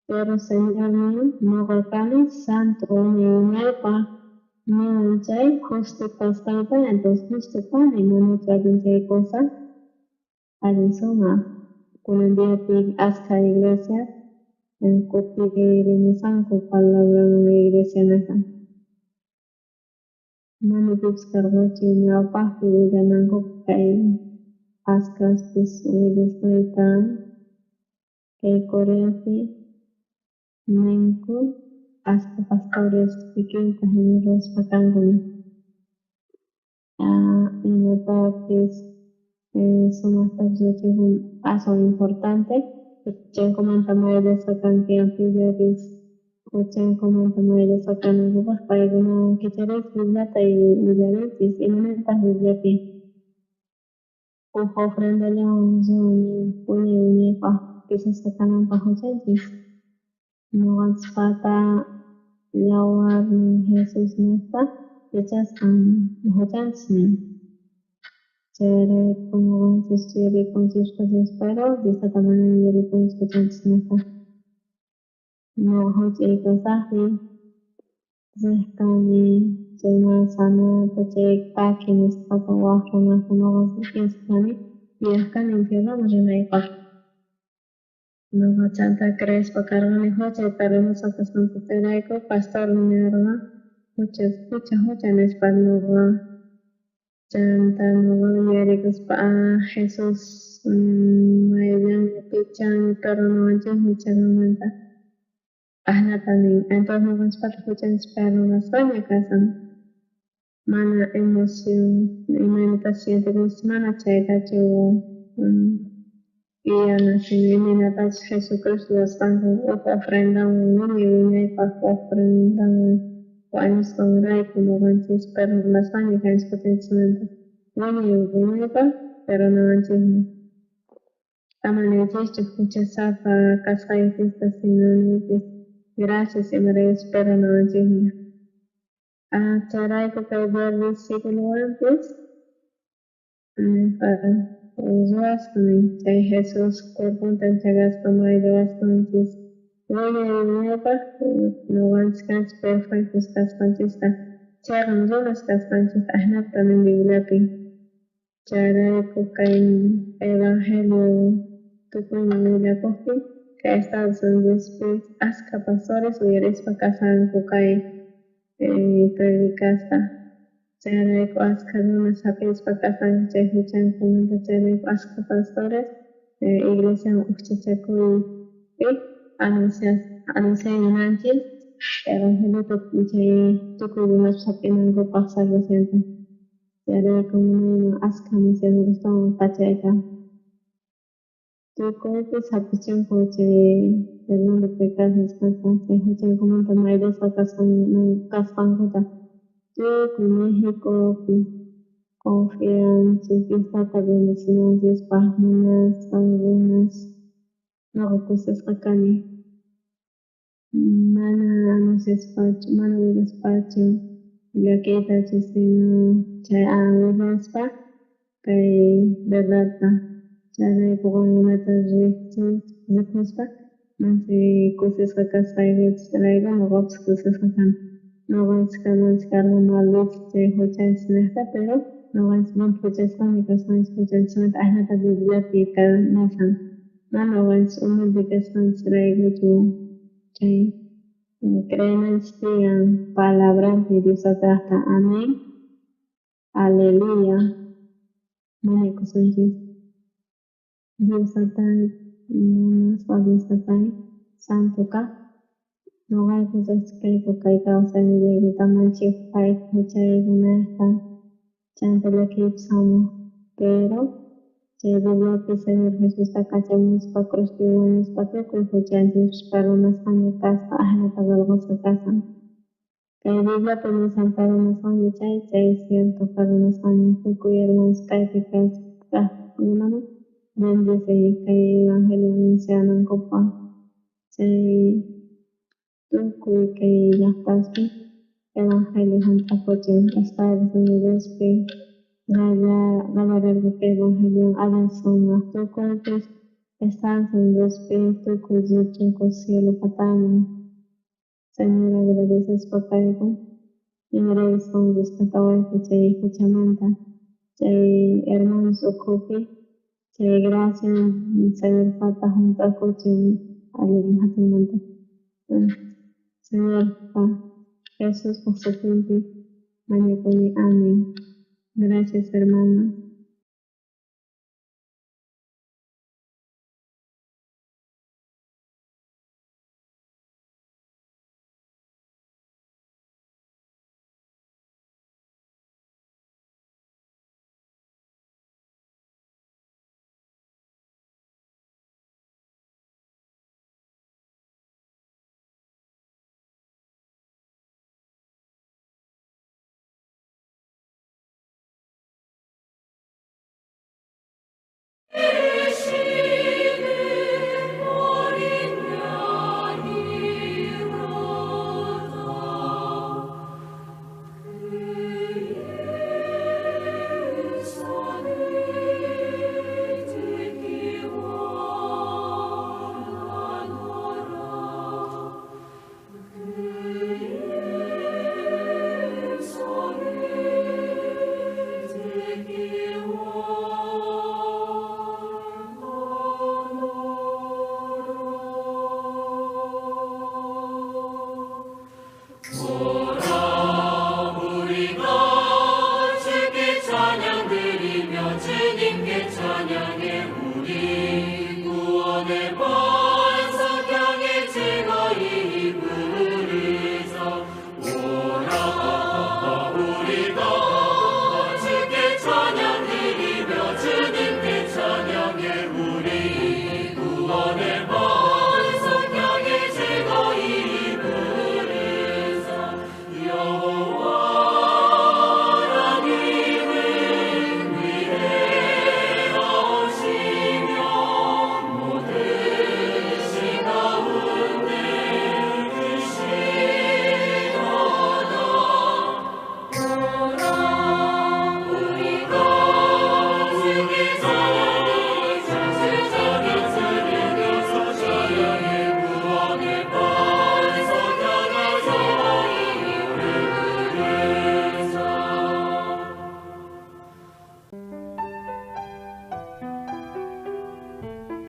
Pero Señor mío, no recanes, santo mío, no chay, justo pasada, entonces justo pan y no traten chay cosa. Alin soma, con el día de hasta iglesia, en copia de mi santo palabra de la iglesia neta. Mano buscarlo chiña pa que ganan copay, ascas pues uides que coreate, nenko, hasta pastores pequeños generosos pacangoni. Y nota que son hasta un paso importante, que como tamaño de esa cantidad de Kuchan comenta María Sacana Gupas Paiguna Kicharis Biblia Tai Villaris Imanenta Biblia Pi Ujo Ofrenda León Zuni Uni Uni Pa Kisa Sacana Pahuchanchis Nuan Spata Yawar Ni Jesus Nesta Kichas Pahuchanchis Chere Pumuan Chiri Punchis Espero Disa Tamana Yeri Punchis Nesta No Hoch Ekasahi Zehkani Jena Sana Tachek Pakinis Papa Wahana Kumawas Kinskani Viakan Infierno Majena Ipak Nova Santa Crespa Caroni Hocha Taremos Atasan Puteraico Pastor Minerva Muchas Nespanova Santa Nova Yericus Pa Jesus Mayan Pichan Peronoche Mucha Ahna también. Entonces no vas para escuchar espero una sola casa. Mana emoción, imitación de los mana chaita yo. Y ana sin minata Jesucristo bastante ofrenda un y para ofrenda años con ray como vances pero las años que es potencialmente. Bueno, pero no manches. Amanece escucha sapa casa y fiesta sin gracias y me espero no manches. Caray, que te versículo antes, ужасный, Цей Jesús cuerpo tan chagas como hay de bastantes. Luego de nueva, no van scans perfectos caspanchista. Chagan zonas caspanchista, ahnap también bibliapi. Charay, cocaín, evangelio, tu puño biblia costi, que Estados Unidos, asca pastores, huyeres pa casan cocaín, predicasta. Chere Ascarona Sapis Pacasan Jehuchan Comenta Chere Asca Pastores, Iglesia Uchachacu y anuncian antes, Evangelio Tucubimas Chapinango Pasar Reciente. Chere Comunino Asca Misión Gustavo Pacheca. Tucubi Sapichun Coche, Fernando Pecas Descansan, Jehuchan Comenta Maides Pacasan Caspanguta. Yo México confianza, está bendecidas, páginas, algunas, no cosas acani, mana nos despacho, mana de despacho, ya que está diciendo, ya despa, que verdad, ya de poco una tarde, de cospa, manse cosas acá, sai, traiga, no cosas acá. No voy a descargar una luz de hojas en esta, pero no voy a escuchar sonidos, no escuchar sonidos, hay una biblioteca, no sé. No voy a una biblioteca, será yo, que creen en palabra de Dios hasta amén, aleluya, muñeco santos, Dios hasta no Dios hasta santo ka. No hay cosas que causa mi de tamancho hay mucha una chantele que usamos, pero se debió que Señor Jesús está cachamos para construir un espacio con chances para una sana casa, ajena para algo se casa. Que Biblia puede saltar una sana chay, es cierto para una sana que cuya hermanos cae que casa, una bendice y que el evangelio anuncia en copa. Tukuy kay llaqtaspi Evangelio Hantapuchun Estados Unidospi Galarergupi Evangelio Adanson Tukuy Estados Unidospi Tukuy Yuchunko Cielo Patano. Señor, agradeces por caigo. En revisión de esta tabla que escuchamanta. Hermanos ocupi. Gracias, Señor Pata junto a Cochun. Alegría Hatumanta. Señor Jesús por su tiempo, amén. Gracias, hermanos.